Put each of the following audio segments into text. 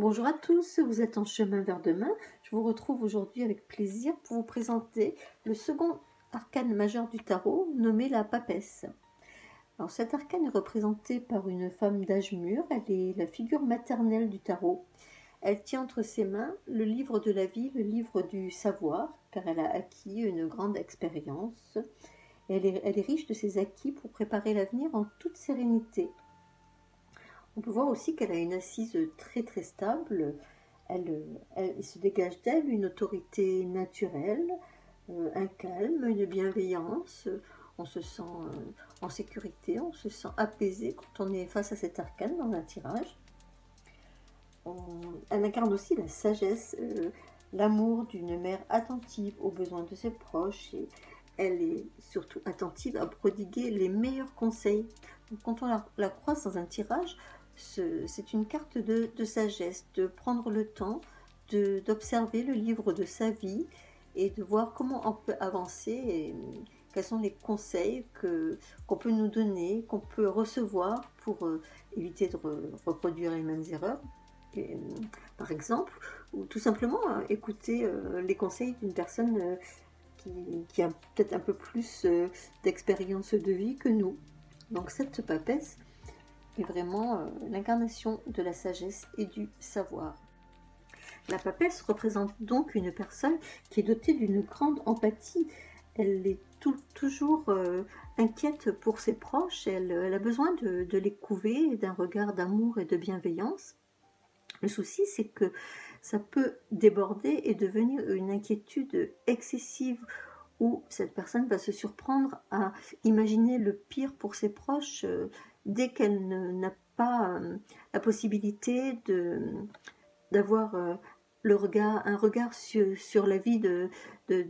Bonjour à tous, vous êtes en chemin vers demain. Je vous retrouve aujourd'hui avec plaisir pour vous présenter le second arcane majeur du tarot, nommé la papesse. Alors, cet arcane est représenté par une femme d'âge mûr, elle est la figure maternelle du tarot. Elle tient entre ses mains le livre de la vie, le livre du savoir, car elle a acquis une grande expérience. Elle est riche de ses acquis pour préparer l'avenir en toute sérénité. On peut voir aussi qu'elle a une assise très très stable. Il se dégage d'elle une autorité naturelle, un calme, une bienveillance. On se sent en sécurité, on se sent apaisé quand on est face à cet arcane dans un tirage. Elle incarne aussi la sagesse, l'amour d'une mère attentive aux besoins de ses proches. Et elle est surtout attentive à prodiguer les meilleurs conseils. Donc, quand on la croise dans un tirage, c'est une carte de sagesse, de prendre le temps d'observer le livre de sa vie et de voir comment on peut avancer et quels sont les conseils qu'on peut nous donner, qu'on peut recevoir pour éviter de reproduire les mêmes erreurs. Et, par exemple, ou tout simplement écouter les conseils d'une personne qui a peut-être un peu plus d'expérience de vie que nous. Donc cette papesse est vraiment l'incarnation de la sagesse et du savoir. La papesse représente donc une personne qui est dotée d'une grande empathie. Elle est toujours inquiète pour ses proches, elle a besoin de les couver d'un regard d'amour et de bienveillance. Le souci, c'est que ça peut déborder et devenir une inquiétude excessive où cette personne va se surprendre à imaginer le pire pour ses proches dès qu'elle n'a pas la possibilité d'avoir un regard sur la vie de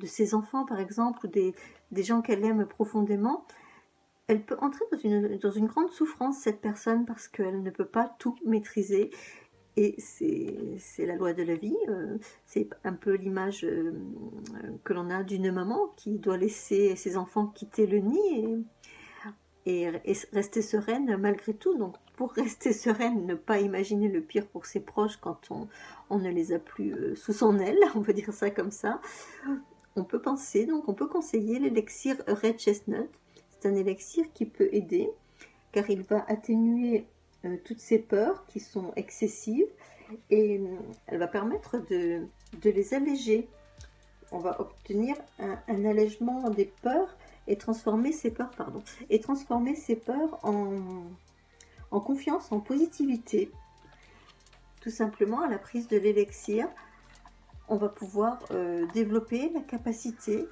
ses enfants, par exemple, ou des gens qu'elle aime profondément. Elle peut entrer dans une grande souffrance, cette personne, parce qu'elle ne peut pas tout maîtriser. Et c'est la loi de la vie, c'est un peu l'image que l'on a d'une maman qui doit laisser ses enfants quitter le nid et rester sereine malgré tout. Donc pour rester sereine, ne pas imaginer le pire pour ses proches quand on ne les a plus sous son aile, on peut dire ça comme ça. On peut conseiller l'élixir Red Chestnut. C'est un élixir qui peut aider car il va atténuer toutes ces peurs qui sont excessives et elle va permettre de les alléger. On va obtenir un allègement des peurs et transformer ces peurs, en confiance, en positivité. Tout simplement, à la prise de l'élixir, on va pouvoir développer la capacité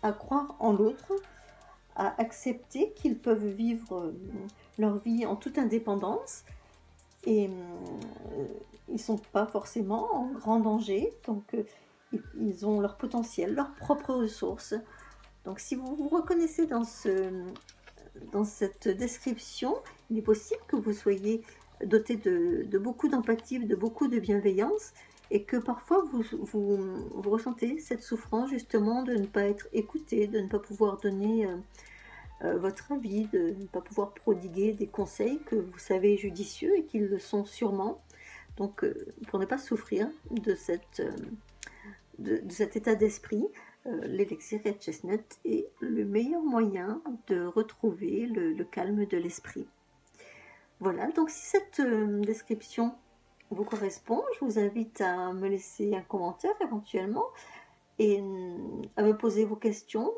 à croire en l'autre, à accepter qu'ils peuvent vivre leur vie en toute indépendance et ils ne sont pas forcément en grand danger, donc ils ont leur potentiel, leurs propres ressources. Donc si vous vous reconnaissez dans cette description, il est possible que vous soyez doté de beaucoup d'empathie, de beaucoup de bienveillance et que parfois vous ressentez cette souffrance justement de ne pas être écouté, de ne pas pouvoir donner votre avis, de ne pas pouvoir prodiguer des conseils que vous savez judicieux et qu'ils le sont sûrement. Donc pour ne pas souffrir de cet état d'esprit, l'élixir Red Chestnut est le meilleur moyen de retrouver le calme de l'esprit. Voilà, donc si cette description vous correspond, je vous invite à me laisser un commentaire éventuellement et à me poser vos questions.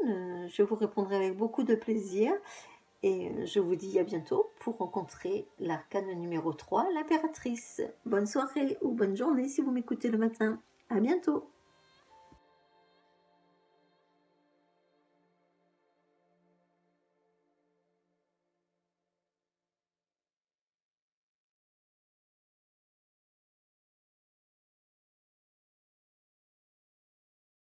Je vous répondrai avec beaucoup de plaisir et je vous dis à bientôt pour rencontrer l'arcane numéro 3, l'impératrice. Bonne soirée ou bonne journée si vous m'écoutez le matin. À bientôt.